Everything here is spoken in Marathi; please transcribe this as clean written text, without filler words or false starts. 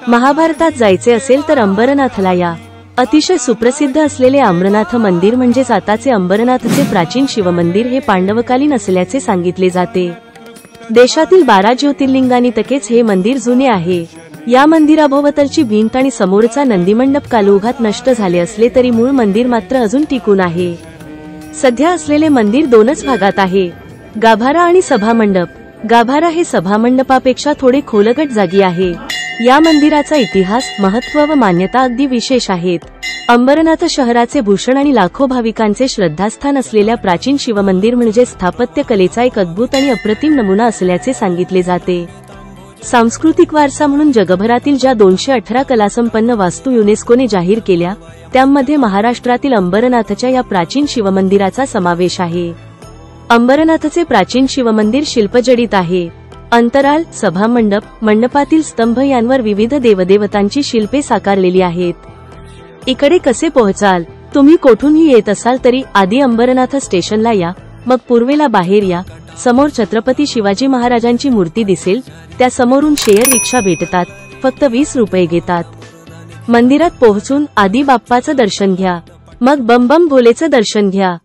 महाभारतात जायचे असेल तर अंबरनाथला या। अतिशय सुप्रसिद्ध असलेले अमरनाथ मंदिर म्हणजेच आताचे अंबरनाथचे प्राचीन शिवमंदिर हे पांडवकालीन असल्याचे सांगितले जाते। देशातील 12 ज्योतिर्लिंगांपैकीच हे मंदिर जुने आहे। या मंदिराभोवतालची भिंत आणि समोरचा नंदीमंडप कालौघात नष्ट झाले असले तरी मूळ मंदिर मात्र अजून टिकून आहे। सध्या असलेले मंदिर 2च भागात आहे, गाभारा आणि सभामंडप। गाभारा हे सभामंडपापेक्षा थोडे खोलगट जागी आहे। या मंदिराचा इतिहास, महत्त्व व मान्यता अगदी विशेष आहेत। अंबरनाथ शहराचे भूषण आणि लाखो भाविकांचे श्रद्धास्थान असलेल्या प्राचीन शिवमंदिर म्हणजे स्थापत्य कलेचा एक अद्भुत आणि अप्रतिम नमुना असल्याचे सांगितले जाते। सांस्कृतिक वारसा म्हणून जगभरातील ज्या 218 कलासंपन्न वास्तू युनेस्कोने जाहीर केल्या त्यामध्ये महाराष्ट्रातील अंबरनाथच्या या प्राचीन शिवमंदिराचा समावेश आहे। अंबरनाथचे प्राचीन शिवमंदिर शिल्पजडित आहे। अंतराल, सभामंडप, मंडपातील स्तंभ यांवर विविध देवदेवतांची शिल्पे साकारलेली आहेत। इकडे कसे पोहोचाल? तुम्ही कोठूनही येत असाल तरी आधी अंबरनाथ स्टेशनला या, मग पूर्वेला बाहेर या। समोर छत्रपती शिवाजी महाराजांची मूर्ती दिसेल, त्या समोरून शेअर रिक्षा भेटतात, फक्त 20 रुपये घेतात। मंदिरात पोहोचून आधी बाप्पाचं दर्शन घ्या, मग बम बम भोलेचं दर्शन घ्या।